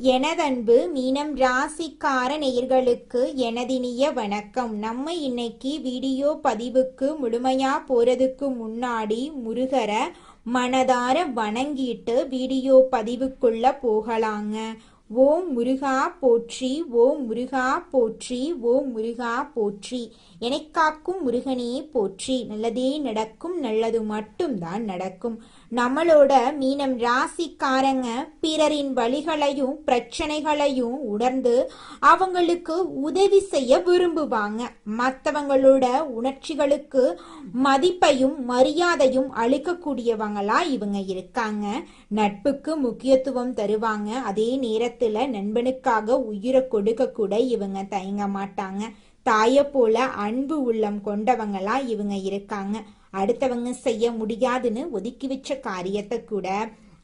எனதன்பு மீனம் ராசிக்கார நேயர்களுக்கு எனதினிய வணக்கம். நம்ம இன்னைக்கு வீடியோ பதிவுக்கு முழுமையா போறதுக்கு முன்னாடி முருகரை மனதார வணங்கிட்டு வீடியோ பதிவுக்குள்ள போகலாங்க. ஓம் முருகா போற்றி, ஓம் முருகா போற்றி, ஓம் முருகா போற்றி. எனக்காக்கும் முருகனே போற்றி. நல்லதே நடக்கும், நல்லது மட்டும்தான் நடக்கும். நம்மளோட மீனம் ராசிக்காரங்க பிறரின் வழிகளையும் பிரச்சனைகளையும் உணர்ந்து அவங்களுக்கு உதவி செய்ய விரும்புவாங்க. மற்றவங்களோட உணர்ச்சிகளுக்கு மதிப்பையும் மரியாதையும் அளிக்கக்கூடியவங்களா இவங்க இருக்காங்க. நட்புக்கு முக்கியத்துவம் தருவாங்க. அதே நேரத்துல நண்பனுக்காக உயிரை கொடுக்க கூட இவங்க தயங்க மாட்டாங்க. தாயை போல அன்பு உள்ளம் கொண்டவங்களா இவங்க இருக்காங்க. அடுத்தவங்க செய்ய முடியாதுன்னு ஒதுக்கி வச்ச காரியத்தை கூட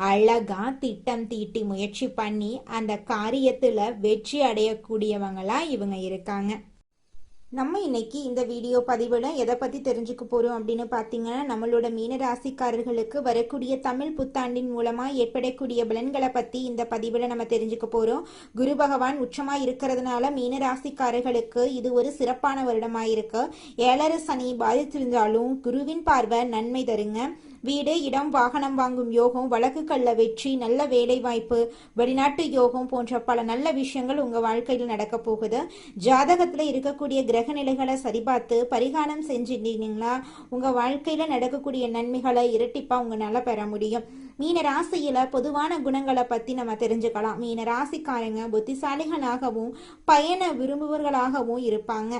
அழகா திட்டம் தீட்டி முயற்சி பண்ணி அந்த காரியத்துல வெற்றி அடையக்கூடியவங்களா இவங்க இருக்காங்க. நம்ம இன்னைக்கு இந்த வீடியோ பதிவில் எதை பற்றி தெரிஞ்சுக்க போகிறோம் அப்படின்னு பார்த்தீங்கன்னா, நம்மளோட மீன ராசிக்காரர்களுக்கு வரக்கூடிய தமிழ் புத்தாண்டின் மூலமாக ஏற்படக்கூடிய பலன்களை பற்றி இந்த பதிவில் நம்ம தெரிஞ்சுக்க போகிறோம். குரு பகவான் உச்சமாக இருக்கிறதுனால மீன ராசிக்காரர்களுக்கு இது ஒரு சிறப்பான வருடமாக இருக்கு. 7.5 சனி பாதித்திருந்தாலும் குருவின் பார்வை நன்மை தருங்க. வீடு, இடம், வாகனம் வாங்கும் யோகம், வழக்குகள்ல வெற்றி, நல்ல வேலை வாய்ப்பு, வெளிநாட்டு யோகம் போன்ற பல நல்ல விஷயங்கள் உங்க வாழ்க்கையில் நடக்க போகுது. ஜாதகத்துல இருக்கக்கூடிய கிரக நிலைகளை சரிபார்த்து பரிகாரம் செஞ்சிட்டீங்களா உங்க வாழ்க்கையில நடக்கக்கூடிய நன்மைகளை இரட்டிப்பா உங்களால பெற முடியும். மீன ராசியில பொதுவான குணங்களை பத்தி நம்ம தெரிஞ்சுக்கலாம். மீன ராசிக்காரங்க புத்திசாலிகளாகவும் பயண விரும்புவர்களாகவும் இருப்பாங்க.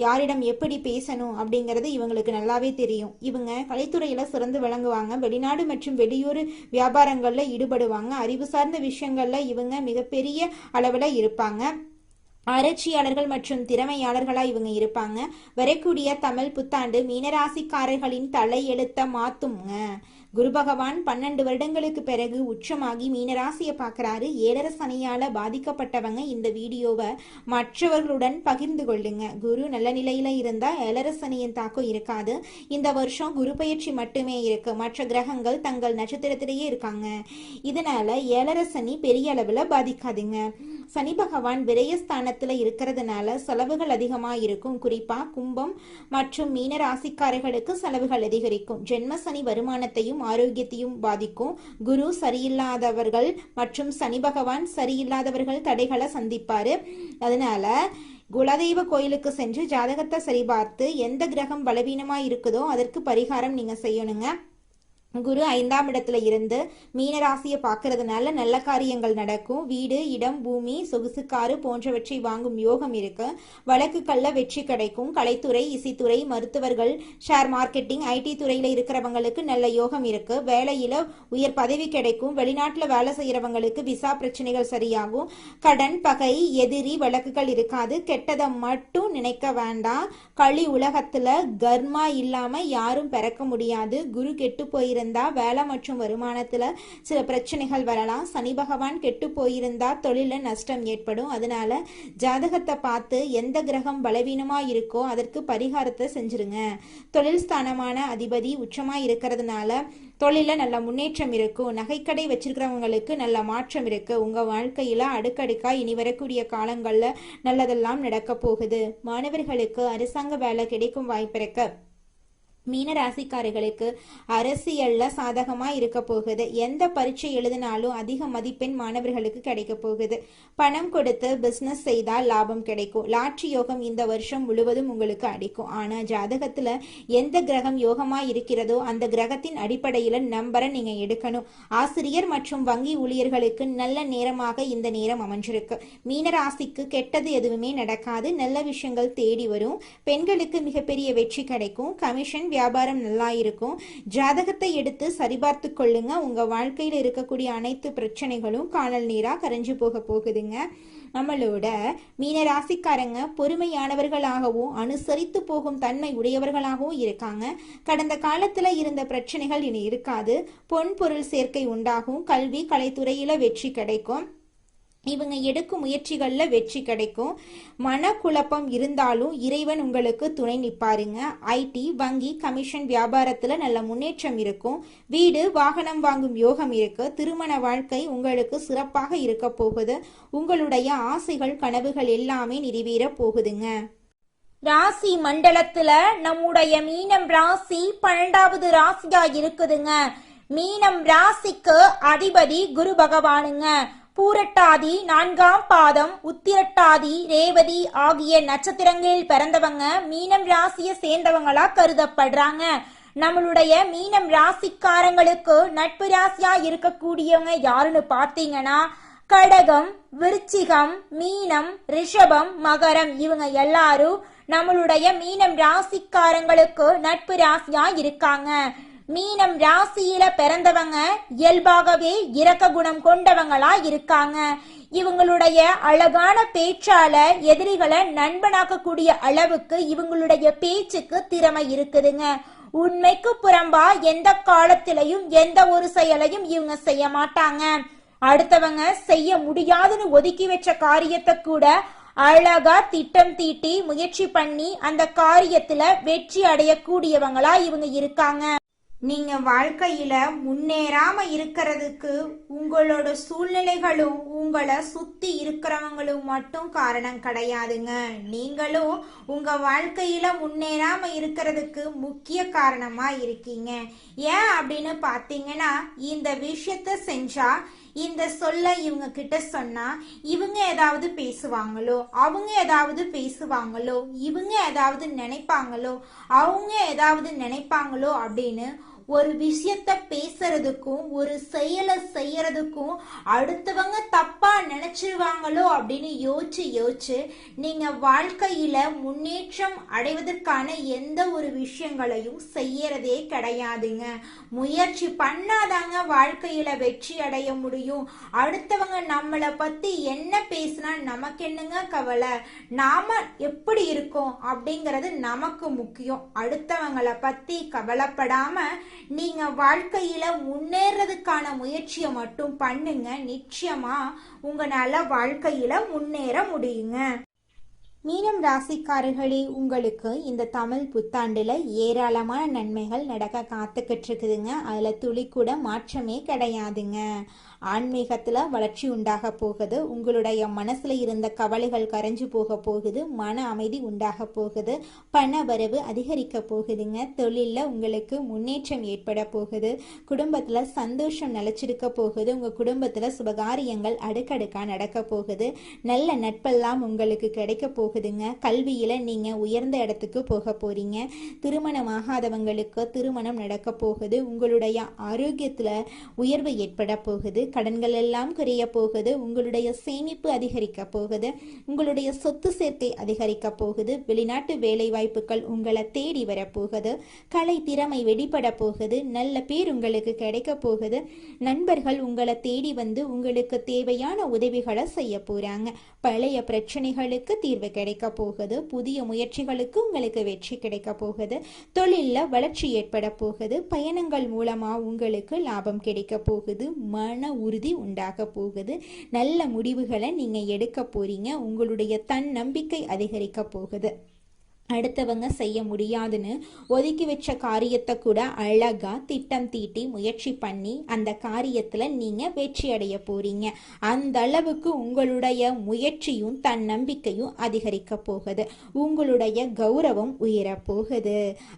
யாரிடம் எப்படி பேசணும் அப்படிங்கிறது இவங்களுக்கு நல்லாவே தெரியும். இவங்க கலைத்துறையில சிறந்து விளங்குவாங்க. வெளிநாடு மற்றும் வெளியூர் வியாபாரங்கள்ல ஈடுபடுவாங்க. அறிவு சார்ந்த விஷயங்கள்ல இவங்க மிகப்பெரிய அளவுல இருப்பாங்க. ஆராய்ச்சியாளர்கள் மற்றும் திறமையாளர்களா இவங்க இருப்பாங்க. வரக்கூடிய தமிழ் புத்தாண்டு மீனராசிக்காரர்களின் தலையெழுத்த மாத்துங்க. குரு பகவான் 12 வருடங்களுக்கு பிறகு உச்சமாகி மீனராசியை பார்க்கறாரு. 7.5 சனியால பாதிக்கப்பட்டவங்க இந்த வீடியோவை மற்றவர்களுடன் பகிர்ந்து கொள்ளுங்க. குரு நல்ல நிலையில இருந்தா 7.5 சனியின் தாக்கம் இருக்காது. இந்த வருஷம் குரு பயிற்சி மட்டுமே இருக்கு. மற்ற கிரகங்கள் தங்கள் நட்சத்திரத்திலேயே இருக்காங்க. இதனால 7.5 சனி பெரிய அளவுல பாதிக்காதுங்க. சனி பகவான் விரயஸ்தானத்துல இருக்கிறதுனால செலவுகள் அதிகமா இருக்கும். குறிப்பா கும்பம் மற்றும் மீன ராசிக்காரர்களுக்கு செலவுகள் அதிகரிக்கும். ஜென்ம சனி வருமானத்தையும் ஆரோக்கியத்தையும் பாதிக்கும். குரு சரியில்லாதவர்கள் மற்றும் சனி பகவான் சரியில்லாதவர்கள் தடைகளை சந்திப்பாரு. அதனால குலதெய்வ கோயிலுக்கு சென்று ஜாதகத்தை சரிபார்த்து எந்த கிரகம் பலவீனமா இருக்குதோ அதற்கு பரிகாரம் நீங்க செய்யணுங்க. குரு 5ஆம் இடத்துல இருந்து மீனராசியை பார்க்கறதுனால நல்ல காரியங்கள் நடக்கும். வீடு, இடம், பூமி, சொகுசு காரு போன்றவற்றை வாங்கும் யோகம் இருக்கு. வழக்குகள்ல வெற்றி கிடைக்கும். கலைத்துறை, இசைத்துறை, மருத்துவர்கள், ஷேர் மார்க்கெட்டிங், ஐடி துறையில இருக்கிறவங்களுக்கு நல்ல யோகம் இருக்கு. வேலையில உயர் பதவி கிடைக்கும். வெளிநாட்டுல வேலை செய்யறவங்களுக்கு விசா பிரச்சனைகள் சரியாகும். கடன், பகை, எதிரி, வழக்குகள் இருக்காது. கெட்டதை மட்டும் நினைக்க வேண்டாம். களி உலகத்துல கர்மா இல்லாம யாரும் பிறக்க முடியாது. குரு கெட்டு போயிருந்தா வேலை மற்றும் வருமானத்துல சில பிரச்சனைகள் வரலாம். சனி பகவான் கெட்டு போயிருந்தா தொழில நஷ்டம் ஏற்படும். அதனால ஜாதகத்தை பார்த்து எந்த கிரகம் பலவீனமா இருக்கோ அதற்கு பரிகாரத்தை செஞ்சிருங்க. தொழில் ஸ்தானமான அதிபதி உச்சமா இருக்கிறதுனால தொழில நல்ல முன்னேற்றம் இருக்கும். நகைக்கடை வச்சிருக்கிறவங்களுக்கு நல்ல மாற்றம் இருக்கு. உங்க வாழ்க்கையில அடுக்கடுக்கா இனி வரக்கூடிய காலங்கள்ல நல்லதெல்லாம் நடக்க போகுது. மாணவர்களுக்கு அரசாங்க வேலை கிடைக்கும் வாய்ப்பு இருக்கு. மீன ராசிக்காரர்களுக்கு அரசியல்ல சாதகமா இருக்க போகுது. எந்த பரீட்சை எழுதினாலும் அதிக மதிப்பெண் மாணவர்களுக்கு கிடைக்க போகுது. பணம் கொடுத்து பிசினஸ் செய்தால் லாபம் கிடைக்கும். லாட்ரி யோகம் இந்த வருஷம் முழுவதும் உங்களுக்கு அடிக்கும். ஆனா ஜாதகத்துல எந்த கிரகம் யோகமா இருக்கிறதோ அந்த கிரகத்தின் அடிப்படையில நம்பரை நீங்க எடுக்கணும். ஆசிரியர் மற்றும் வங்கி ஊழியர்களுக்கு நல்ல நேரமாக இந்த நேரம் அமைஞ்சிருக்கு. மீன ராசிக்கு கெட்டது எதுவுமே நடக்காது. நல்ல விஷயங்கள் தேடி வரும். பெண்களுக்கு மிகப்பெரிய வெற்றி கிடைக்கும். கமிஷன் வியாபாரம் நல்லா இருக்கும். ஜாதகத்தை எடுத்து சரிபார்த்து கொள்ளுங்க. உங்க வாழ்க்கையில் இருக்கக்கூடிய அனைத்து பிரச்சனைகளும் காணல் நீரா கரைஞ்சு போக போகுதுங்க. நம்மளோட மீன ராசிக்காரங்க பொறுமையானவர்களாகவும் அனுசரித்து போகும் தன்மை உடையவர்களாகவும் இருக்காங்க. கடந்த காலத்துல இருந்த பிரச்சனைகள் இனி இருக்காது. பொன் பொருள் சேர்க்கை உண்டாகும். கல்வி, கலைத்துறையில வெற்றி கிடைக்கும். இவங்க எடுக்கும் முயற்சிகளில் வெற்றி கிடைக்கும். மனக்குழப்பம் இருந்தாலும் இறைவன் உங்களுக்கு துணை நிற்பாருங்க. ஐடி, வங்கி, கமிஷன், வியாபாரத்தில் நல்ல முன்னேற்றம் இருக்கும். வீடு, வாகனம் வாங்கும் யோகம் இருக்கு. திருமண வாழ்க்கை உங்களுக்கு சிறப்பாக இருக்க போகுது. உங்களுடைய ஆசைகள், கனவுகள் எல்லாமே நிறைவேற போகுதுங்க. ராசி மண்டலத்துல நம்முடைய மீனம் ராசி 12வது ராசியா இருக்குதுங்க. மீனம் ராசிக்கு அதிபதி குரு பகவானுங்க. பூரட்டாதி 4ஆம் பாதம், உத்திரட்டாதி, ரேவதி ஆகிய நட்சத்திரங்களில் பிறந்தவங்க மீனம் ராசியை சேர்ந்தவங்களா கருதப்படுறாங்க. நம்மளுடைய மீனம் ராசிக்காரங்களுக்கு நட்பு ராசியா இருக்கக்கூடியவங்க யாருன்னு பார்த்தீங்கன்னா கடகம், விருச்சிகம், மீனம், ரிஷபம், மகரம் இவங்க எல்லாரும் நம்மளுடைய மீனம் ராசிக்காரங்களுக்கு நட்பு ராசியா இருக்காங்க. மீனம் ராசியில பிறந்தவங்க இயல்பாகவே இரக்க குணம் கொண்டவங்களா இருக்காங்க. இவங்களுடைய அழகான பேச்சால எதிரிகளை நண்பனாக்கக்கூடிய அளவுக்கு இவங்களுடைய பேச்சுக்கு திறமை இருக்குதுங்க. உண்மைக்கு புறம்பா எந்த காலத்திலையும் எந்த ஒரு செயலையும் இவங்க செய்ய மாட்டாங்க. அடுத்தவங்க செய்ய முடியாதுன்னு ஒதுக்கி வச்ச காரியத்தை கூட அழகா திட்டம் தீட்டி முயற்சி பண்ணி அந்த காரியத்துல வெற்றி அடையக்கூடியவங்களா இவங்க இருக்காங்க. நீங்க வாழ்க்கையில முன்னேறாம இருக்கிறதுக்கு உங்களோட சூழ்நிலைகளும் உங்களை சுத்தி இருக்கிறவங்களும் மட்டும் காரணம் கிடையாதுங்க. நீங்களும் உங்க வாழ்க்கையில முன்னேறாம இருக்கிறதுக்கு முக்கிய காரணமா இருக்கீங்க. ஏன் அப்படின்னு பாத்தீங்கன்னா இந்த விஷயத்த செஞ்சா, இந்த சொல்ல இவங்க கிட்ட சொன்னா இவங்க ஏதாவது பேசுவாங்களோ, அவங்க ஏதாவது பேசுவாங்களோ, இவங்க ஏதாவது நினைப்பாங்களோ, அவங்க ஏதாவது நினைப்பாங்களோ அப்படின்னு ஒரு விஷயத்த பேசுறதுக்கும் ஒரு செயலை செய்யறதுக்கும் அடுத்தவங்க தப்பா நினைச்சிருவாங்களோ அப்படின்னு யோசிச்சு நீங்க வாழ்க்கையில முன்னேற்றம் அடைவதற்கான எந்த ஒரு விஷயங்களையும் செய்யறதே கிடையாதுங்க. முயற்சி பண்ணாதாங்க வாழ்க்கையில வெற்றி அடைய முடியும். அடுத்தவங்க நம்மளை பத்தி என்ன பேசினா நமக்கு என்னங்க கவலை, நாம எப்படி இருக்கோம் அப்படிங்கிறது நமக்கு முக்கியம். அடுத்தவங்களை பத்தி கவலைப்படாம நீங்க வாழ்க்கையில முன்னேறதுக்கான முயற்சியை மட்டும் பண்ணுங்க. நிச்சயமா உங்களால வாழ்க்கையில முன்னேற முடியுங்க. மீனம் ராசிக்காரர்களே, உங்களுக்கு இந்த தமிழ் புத்தாண்டுல ஏராளமான நன்மைகள் நடக்க காத்துக்கிட்டு இருக்குதுங்க. அதுல துளி கூட மாற்றமே கிடையாதுங்க. ஆன்மீகத்துல வளர்ச்சி உண்டாக போகுது. உங்களுடைய மனசுல இருந்த கவலைகள் கரைஞ்சு போக போகுது. மன அமைதி உண்டாக போகுது. பண வரவு அதிகரிக்க போகுதுங்க. தொழில்ல உங்களுக்கு முன்னேற்றம் ஏற்பட போகுது. குடும்பத்துல சந்தோஷம் நிலைச்சிருக்க போகுது. உங்க குடும்பத்துல சுபகாரியங்கள் அடுக்கடுக்கா நடக்க போகுது. நல்ல நட்பெல்லாம் உங்களுக்கு கிடைக்க போகுதுங்க. கல்வியில நீங்க உயர்ந்த இடத்துக்கு போக போறீங்க. திருமணமாகாதவங்களுக்கு திருமணம் நடக்க போகுது. உங்களுடைய ஆரோக்கியத்துல உயர்வு ஏற்பட போகுது. கடன்கள் எல்லாம் குறைய போகுது. உங்களுடைய சேமிப்பு அதிகரிக்க போகுது. உங்களுடைய சொத்து சேர்க்கை அதிகரிக்க போகுது. வெளிநாட்டு வேலை வாய்ப்புகள் உங்களை தேடி வரப்போகுது. கலை திறமை வெளிப்பட போகுது. நல்ல பேர் உங்களுக்கு கிடைக்க போகுது. நண்பர்கள் உங்களை தேடி வந்து உங்களுக்கு தேவையான உதவிகளை செய்ய போறாங்க. பழைய பிரச்சனைகளுக்கு தீர்வு கிடைக்க போகுது. புதிய முயற்சிகளுக்கு உங்களுக்கு வெற்றி கிடைக்க போகுது. தொழில்ல வளர்ச்சி ஏற்பட போகுது. பயணங்கள் மூலமா உங்களுக்கு லாபம் கிடைக்க போகுது. மன உறுதி உண்டாக போகுது. நல்ல முடிவுகளை நீங்க எடுக்க போறீங்க. உங்களுடைய தன்னம்பிக்கை அதிகரிக்க போகுது. அடுத்தவங்க செய்ய முடியாதுன்னு ஒதுக்கி வச்ச காரியத்தை கூட அழகா திட்டம் தீட்டி முயற்சி பண்ணி அந்த காரியத்துல நீங்க வெற்றி அடைய போறீங்க. அந்த அளவுக்கு உங்களுடைய முயற்சியும் தன்னம்பிக்கையும் அதிகரிக்க போகுது. உங்களுடைய கௌரவம் உயர போகுது.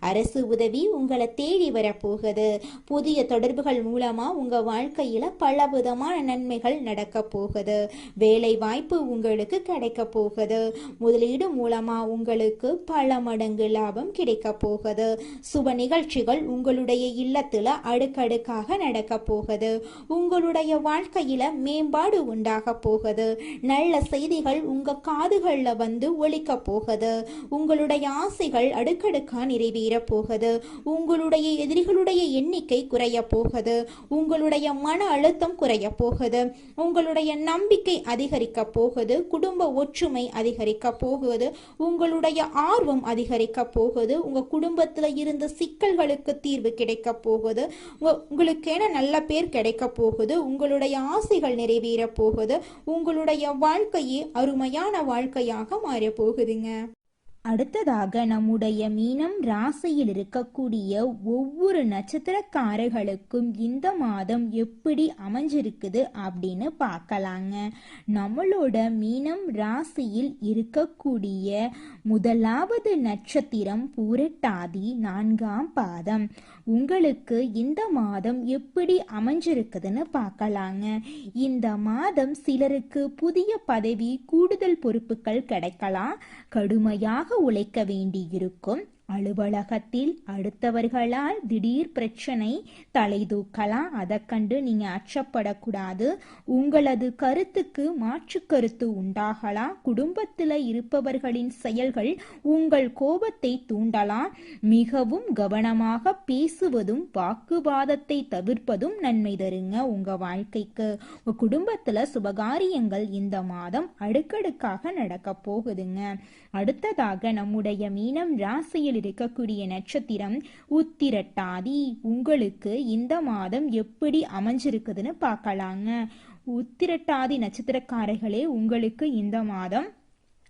அரசு உதவி உங்களை தேடி வரப்போகுது. புதிய தொடர்புகள் மூலமா உங்க வாழ்க்கையில பல விதமான நன்மைகள் நடக்க போகுது. வேலை வாய்ப்பு உங்களுக்கு கிடைக்க போகுது. முதலீடு மூலமா உங்களுக்கு பல மடங்கு லாபம் கிடைக்க போகுது. சுப நிகழ்ச்சிகள் உங்களுடைய இல்லத்துல அடுக்கடுக்காக நடக்க போகுது. உங்களுடைய வாழ்க்கையில மேம்பாடு உண்டாக போகுது. நல்ல செய்திகள் உங்க காதுகள்ல வந்து ஒலிக்க போகுது. உங்களுடைய ஆசைகள் அடுக்கடுக்கா நிறைவேற போகுது. உங்களுடைய எதிரிகளுடைய எண்ணிக்கை குறைய போகுது. உங்களுடைய மன அழுத்தம் குறைய போகுது. உங்களுடைய நம்பிக்கை அதிகரிக்க போகுது. குடும்ப ஒற்றுமை அதிகரிக்க போகுது. உங்களுடைய ஆரோக்கியம் ஆர்வம் அதிகரிக்க போகுது. உங்க குடும்பத்துல இருந்த சிக்கல்களுக்கு தீர்வு கிடைக்க போகுது. உங்களுக்கென நல்ல பேர் கிடைக்க போகுது. உங்களுடைய ஆசைகள் நிறைவேற போகுது. உங்களுடைய வாழ்க்கையே அருமையான வாழ்க்கையாக மாற போகுதுங்க. அடுத்ததாக நம்முடைய மீனம் ராசியில் இருக்கக்கூடிய ஒவ்வொரு நட்சத்திரக்காரர்களுக்கும் இந்த மாதம் எப்படி அமைஞ்சிருக்குது அப்படின்னு பார்க்கலாங்க. நம்மளோட மீனம் ராசியில் இருக்கக்கூடிய முதலாவது நட்சத்திரம் பூரட்டாதி 4ஆம் பாதம். உங்களுக்கு இந்த மாதம் எப்படி அமைஞ்சிருக்குதுன்னு பார்க்கலாங்க. இந்த மாதம் சிலருக்கு புதிய பதவி, கூடுதல் பொறுப்புகள் கிடைக்கலாம். கடுமையாக உழைக்க வேண்டியிருக்கும். அலுவலகத்தில் அடுத்தவர்களால் திடீர் பிரச்சனை தலை தூக்கலாம். அதை கண்டு நீங்க அச்சப்படக்கூடாது. உங்களது கருத்துக்கு மாற்று கருத்து உண்டாகலாம். குடும்பத்தில் இருப்பவர்களின் செயல்கள் உங்கள் கோபத்தை தூண்டலாம். மிகவும் கவனமாக பேசுவதும் வாக்குவாதத்தை தவிர்ப்பதும் நன்மை தருங்க உங்க வாழ்க்கைக்கு. உங்க குடும்பத்துல சுபகாரியங்கள் இந்த மாதம் அடுக்கடுக்காக நடக்க போகுதுங்க. அடுத்ததாக நம்முடைய மீனம் ராசியில் இருக்கக்கூடிய நட்சத்திரம் உத்திரட்டாதி. உங்களுக்கு இந்த மாதம் எப்படி அமைஞ்சிருக்குதுன்னு பார்க்கலாங்க. உத்திரட்டாதி நட்சத்திரக்காரர்களே, உங்களுக்கு இந்த மாதம்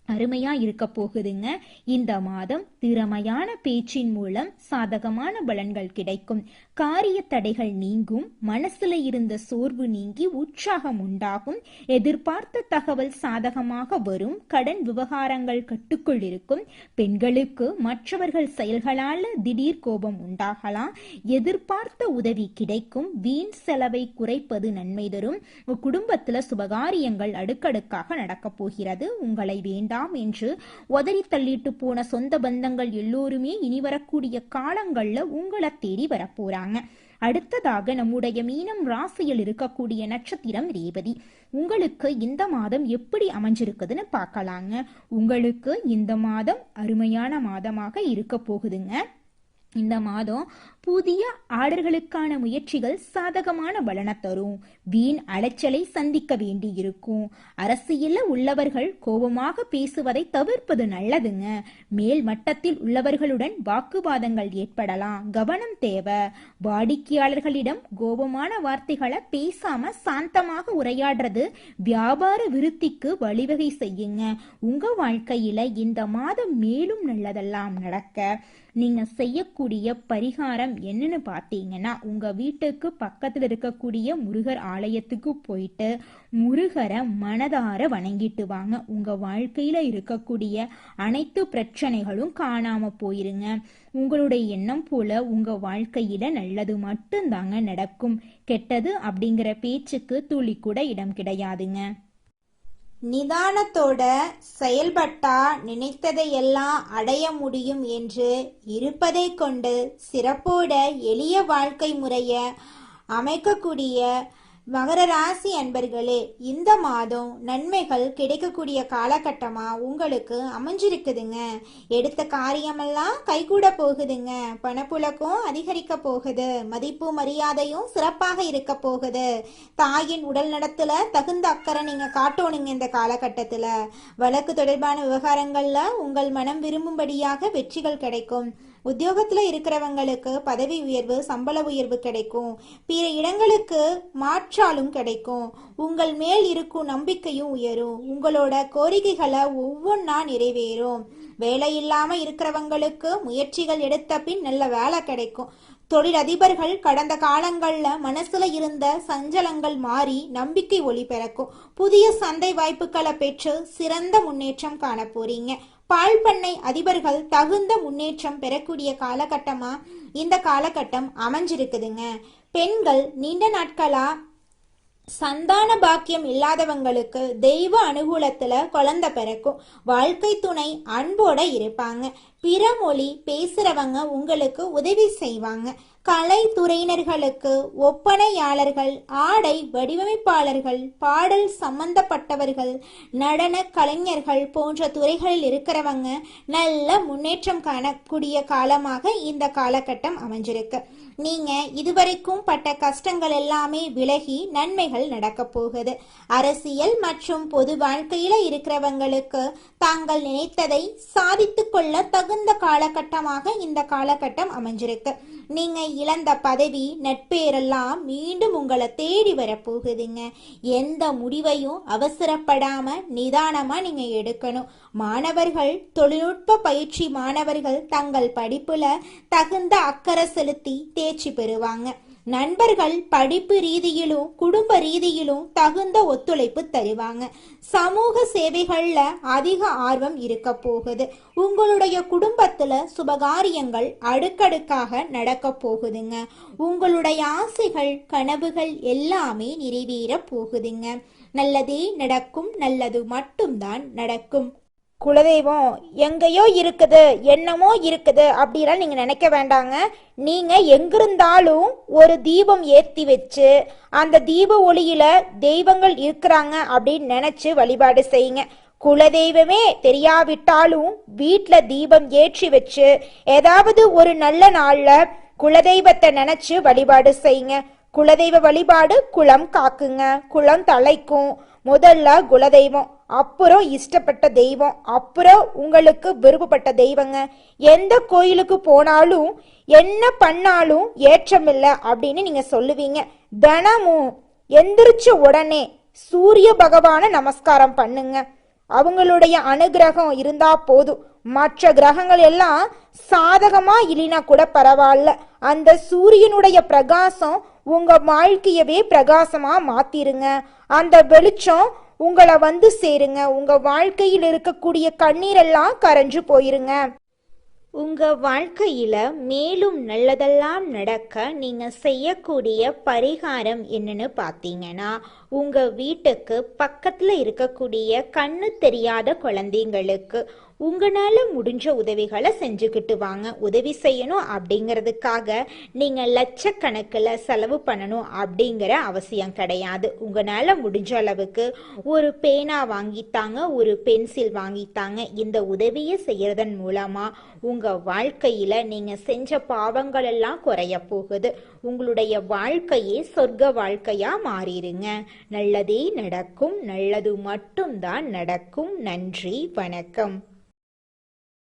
அருமையா இருக்க போகுதுங்க. இந்த மாதம் திறமையான பேச்சின் மூலம் சாதகமான பலன்கள் கிடைக்கும். காரிய தடைகள் நீங்கும். மனசுல இருந்த சோர்வு நீங்கி உற்சாகம் உண்டாகும். எதிர்பார்த்த தகவல் சாதகமாக வரும். கடன் விவகாரங்கள் கட்டுக்குள் இருக்கும். பெண்களுக்கு மற்றவர்கள் செயல்களால திடீர் கோபம் உண்டாகலாம். எதிர்பார்த்த உதவி கிடைக்கும். வீண் செலவை குறைப்பது நன்மை தரும். குடும்பத்துல சுபகாரியங்கள் அடுக்கடுக்காக நடக்க போகிறது. உங்களை வேண்டாம் என்று உதறி தள்ளிட்டு போன சொந்த பந்தங்கள் எல்லோருமே இனி வரக்கூடிய காலங்கள்ல உங்களை தேடி வரப்போறாங்க. அடுத்ததாக நம்முடைய மீனம் ராசியில் இருக்கக்கூடிய நட்சத்திரம் ரேவதி. உங்களுக்கு இந்த மாதம் எப்படி அமைஞ்சிருக்குதுன்னு பார்க்கலாங்க. உங்களுக்கு இந்த மாதம் அருமையான மாதமாக இருக்க போகுதுங்க. இந்த மாதம் புதிய ஆர்டர்களுக்கான முயற்சிகள் சாதகமான பலனை தரும். வீண் அலைச்சலை சந்திக்க வேண்டி இருக்கும். அரசியல்ல உள்ளவர்கள் கோபமாக பேசுவதை தவிர்ப்பது நல்லதுங்க. மேல் மட்டத்தில் உள்ளவர்களுடன் வாக்குவாதங்கள் ஏற்படலாம். கவனம் தேவை. வாடிக்கையாளர்களிடம் கோபமான வார்த்தைகளை பேசாம சாந்தமாக உரையாடுறது வியாபார விருத்திக்கு வழிவகை செய்யுங்க. உங்க வாழ்க்கையில இந்த மாதம் மேலும் நல்லதெல்லாம் நடக்க நீங்க செய்யக்கூடிய பரிகாரம் என்னன்னு பார்த்தீங்கன்னா, உங்க வீட்டுக்கு பக்கத்துல இருக்கக்கூடிய முருகர் ஆலயத்துக்கு போயிட்டு முருகரை மனதார வணங்கிட்டு வாங்க. உங்க வாழ்க்கையில இருக்கக்கூடிய அனைத்து பிரச்சனைகளும் காணாம போயிருங்க. உங்களுடைய எண்ணம் போல உங்க வாழ்க்கையில நல்லது மட்டும்தாங்க நடக்கும். கெட்டது அப்படிங்கிற பேச்சுக்கு துளி கூட இடம் கிடையாதுங்க. நிதானத்தோட செயல்பட்டா நினைத்ததையெல்லாம் அடைய முடியும் என்று இருப்பதை கொண்டு சிறப்போட எளிய வாழ்க்கை முறைய அமைக்கக்கூடிய மகர ராசி அன்பர்களே, இந்த மாதம் நன்மைகள் கிடைக்கக்கூடிய காலகட்டமா உங்களுக்கு அமைஞ்சிருக்குதுங்க. எடுத்த காரியமெல்லாம் கைகூட போகுதுங்க. பணப்புழக்கம் அதிகரிக்க போகுது. மதிப்பு மரியாதையும் சிறப்பாக இருக்க போகுது. தாயின் உடல் நலத்துல தகுந்த அக்கறை நீங்க காட்டணுங்க. இந்த காலகட்டத்துல வழக்கு தொடர்பான விவகாரங்கள்ல உங்கள் மனம் விரும்பும்படியாக வெற்றிகள் கிடைக்கும். உத்தியோகத்துல இருக்கிறவங்களுக்கு பதவி உயர்வு, சம்பள உயர்வு கிடைக்கும். பிற இடங்களுக்கு மாற்றாலும் கிடைக்கும். உங்கள் மேல் இருக்கும் நம்பிக்கையும் உயரும். உங்களோட கோரிக்கைகளை ஒவ்வொன்றா நிறைவேறும். வேலை இல்லாம இருக்கிறவங்களுக்கு முயற்சிகள் எடுத்த பின் நல்ல வேலை கிடைக்கும். தொழிலதிபர்கள் கடந்த காலங்கள்ல மனசுல இருந்த சஞ்சலங்கள் மாறி நம்பிக்கை ஒளி பிறக்கும். புதிய சந்தை வாய்ப்புகளை பெற்று சிறந்த முன்னேற்றம் காண போறீங்க. பால் பண்ணை அதிபர்கள் தகுந்த முன்னேற்றம் பெறக்கூடிய காலகட்டமா இந்த காலகட்டம் அமைஞ்சிருக்குதுங்க. பெண்கள் நீண்ட நாட்களா சந்தான பாக்கியம் இல்லாதவங்களுக்கு தெய்வ அனுகூலத்துல குழந்தை பிறக்கும். வாழ்க்கை துணை அன்போட இருப்பாங்க. பிற மொழி பேசுறவங்க உங்களுக்கு உதவி செய்வாங்க. கலைத்துறையினர்களுக்கு ஒப்பனையாளர்கள், ஆடை வடிவமைப்பாளர்கள், பாடல் சம்பந்தப்பட்டவர்கள், நடன கலைஞர்கள் போன்ற துறைகளில் இருக்கிறவங்க நல்ல முன்னேற்றம் காணக்கூடிய காலமாக இந்த காலகட்டம் அமைஞ்சிருக்கு. நீங்க இதுவரைக்கும் பட்ட கஷ்டங்கள் எல்லாமே விலகி நன்மைகள் நடக்க போகுது. அரசியல் மற்றும் பொது வாழ்க்கையில இருக்கிறவங்களுக்கு தாங்கள் நினைத்ததை சாதித்து கொள்ள தகுந்த காலகட்டமாக இந்த காலகட்டம் அமைஞ்சிருக்கு. நீங்க இழந்த பதவி, நட்பேரெல்லாம் மீண்டும் உங்களை தேடி வரப்போகுதுங்க. எந்த முடிவையும் அவசரப்படாம நிதானமா நீங்க எடுக்கணும். மாணவர்கள், தொழில்நுட்ப பயிற்சி மாணவர்கள் தங்கள் படிப்புல தகுந்த அக்கறை செலுத்தி தேர்ச்சி பெறுவாங்க. நண்பர்கள் படிப்பு ரீதியிலும் குடும்ப ரீதியிலும் தகுந்த ஒத்துழைப்பு தருவாங்க. சமூக சேவைகள்ல அதிக ஆர்வம் இருக்க போகுது. உங்களுடைய குடும்பத்துல சுபகாரியங்கள் அடுக்கடுக்காக நடக்க போகுதுங்க. உங்களுடைய ஆசைகள், கனவுகள் எல்லாமே நிறைவேற போகுதுங்க. நல்லதே நடக்கும், நல்லது மட்டும்தான் நடக்கும். குலதெய்வம் எங்கேயோ இருக்குது, என்னமோ இருக்குது அப்படிலாம் நீங்க நினைக்க வேண்டாங்க. நீங்க எங்கிருந்தாலும் ஒரு தீபம் ஏற்றி வச்சு அந்த தீப ஒளியில தெய்வங்கள் இருக்கிறாங்க அப்படின்னு நினைச்சு வழிபாடு செய்யுங்க. குலதெய்வமே தெரியாவிட்டாலும் வீட்டுல தீபம் ஏற்றி வச்சு ஏதாவது ஒரு நல்ல நாள்ல குலதெய்வத்தை நினைச்சு வழிபாடு செய்யுங்க. குலதெய்வ வழிபாடு குலம் காக்குங்க, குலம் தலைக்கும். முதல்ல குலதெய்வம், அப்புறம் இஷ்டப்பட்ட தெய்வம், அப்புறம் உங்களுக்கு விருப்பப்பட்ட தெய்வங்க. எந்த கோயிலுக்கு போனாலும் என்ன பண்ணாலும் ஏற்றம் இல்லை அப்படின்னு நீங்க சொல்லுவீங்க. தினமும் எந்திரிச்ச உடனே சூரிய பகவான நமஸ்காரம் பண்ணுங்க. அவங்களுடைய அனுகிரகம் இருந்தா போதும். மற்ற கிரகங்கள் எல்லாம் சாதகமா இல்லைனா கூட பரவாயில்ல, அந்த சூரியனுடைய பிரகாசம் உங்க வாழ்க்கையவே பிரகாசமா மாத்திருங்க. அந்த வெளிச்சம் உங்களை வந்து சேருங்க. உங்க வாழ்க்கையில் இருக்கக்கூடிய கண்ணீரெல்லாம் கரைஞ்சு போயிருங்க. உங்க வாழ்க்கையில மேலும் நல்லதெல்லாம் நடக்க நீங்க செய்யக்கூடிய பரிகாரம் என்னன்னு பார்த்தீங்கன்னா, உங்க வீட்டுக்கு பக்கத்துல இருக்கக்கூடிய கண்ணு தெரியாத குழந்தைங்களுக்கு உங்களால முடிஞ்ச உதவிகளை செஞ்சுக்கிட்டு வாங்க. உதவி செய்யணும் அப்படிங்கிறதுக்காக நீங்க லட்சக்கணக்கில் செலவு பண்ணணும் அப்படிங்கிற அவசியம் கிடையாது. உங்களால முடிஞ்ச அளவுக்கு ஒரு பேனா வாங்கித்தாங்க, ஒரு பென்சில் வாங்கித்தாங்க. இந்த உதவியை செய்யறதன் மூலமா உங்க வாழ்க்கையில நீங்க செஞ்ச பாவங்கள் எல்லாம் குறைய போகுது. உங்களுடைய வாழ்க்கையே சொர்க்க வாழ்க்கையா மாறிடுங்க. நல்லதே நடக்கும், நல்லது மட்டும்தான் நடக்கும். நன்றி, வணக்கம்.